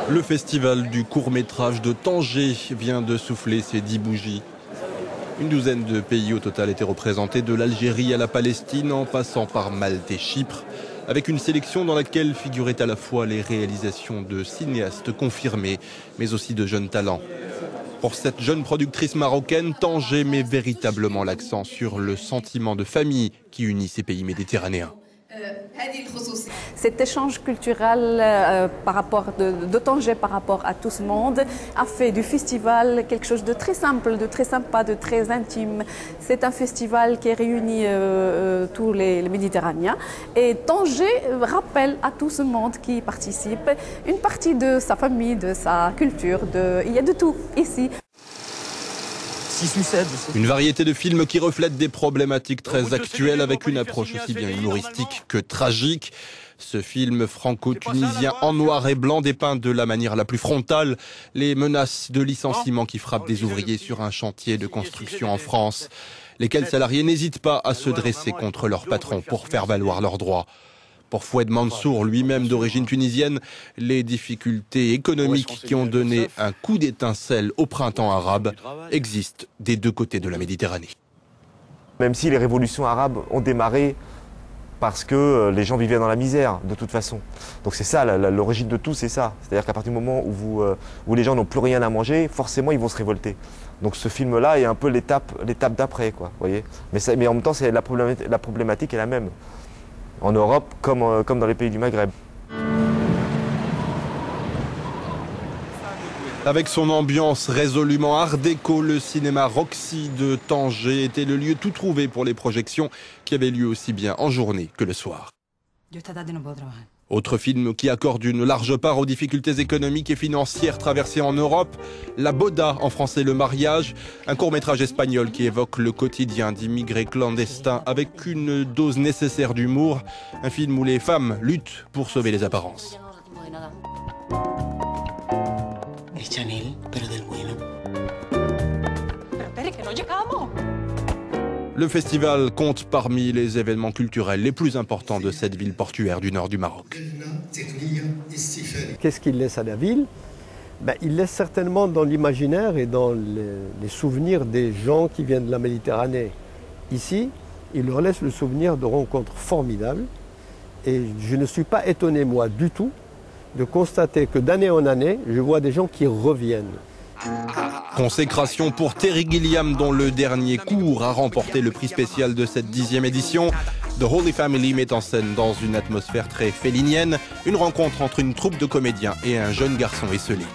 Le festival du court-métrage de Tanger vient de souffler ses 10 bougies. Une douzaine de pays au total étaient représentés, de l'Algérie à la Palestine, en passant par Malte et Chypre, avec une sélection dans laquelle figuraient à la fois les réalisations de cinéastes confirmés, mais aussi de jeunes talents. Pour cette jeune productrice marocaine, Tanger met véritablement l'accent sur le sentiment de famille qui unit ces pays méditerranéens. Cet échange culturel de Tanger par rapport à tout ce monde a fait du festival quelque chose de très simple, de très sympa, de très intime. C'est un festival qui réunit tous les Méditerranéens. Et Tanger rappelle à tout ce monde qui y participe une partie de sa famille, de sa culture. Il y a de tout ici. Une variété de films qui reflètent des problématiques très actuelles avec une approche aussi bien humoristique que tragique. Ce film franco-tunisien en noir et blanc dépeint de la manière la plus frontale les menaces de licenciement qui frappent des ouvriers sur un chantier de construction en France, lesquels salariés n'hésitent pas à se dresser contre leur patron pour faire valoir leurs droits. Pour Foued Mansour, lui-même d'origine tunisienne, les difficultés économiques qui ont donné un coup d'étincelle au printemps arabe existent des deux côtés de la Méditerranée. Même si les révolutions arabes ont démarré parce que les gens vivaient dans la misère, de toute façon. Donc c'est ça, l'origine de tout, c'est ça. C'est-à-dire qu'à partir du moment où les gens n'ont plus rien à manger, forcément ils vont se révolter. Donc ce film-là est un peu l'étape d'après, quoi, voyez. Mais en même temps, la problématique est la même. En Europe comme dans les pays du Maghreb. Avec son ambiance résolument art déco, le cinéma Roxy de Tanger était le lieu tout trouvé pour les projections qui avaient lieu aussi bien en journée que le soir. Autre film qui accorde une large part aux difficultés économiques et financières traversées en Europe, La Boda, en français Le Mariage, un court-métrage espagnol qui évoque le quotidien d'immigrés clandestins avec une dose nécessaire d'humour, un film où les femmes luttent pour sauver les apparences. Le festival compte parmi les événements culturels les plus importants de cette ville portuaire du nord du Maroc. Qu'est-ce qu'il laisse à la ville? Il laisse certainement dans l'imaginaire et dans les souvenirs des gens qui viennent de la Méditerranée. Ici, il leur laisse le souvenir de rencontres formidables. Et je ne suis pas étonné, moi, du tout, de constater que d'année en année, je vois des gens qui reviennent. Consécration pour Terry Gilliam, dont le dernier court a remporté le prix spécial de cette 10e édition. The Holy Family met en scène dans une atmosphère très félinienne une rencontre entre une troupe de comédiens et un jeune garçon esselé.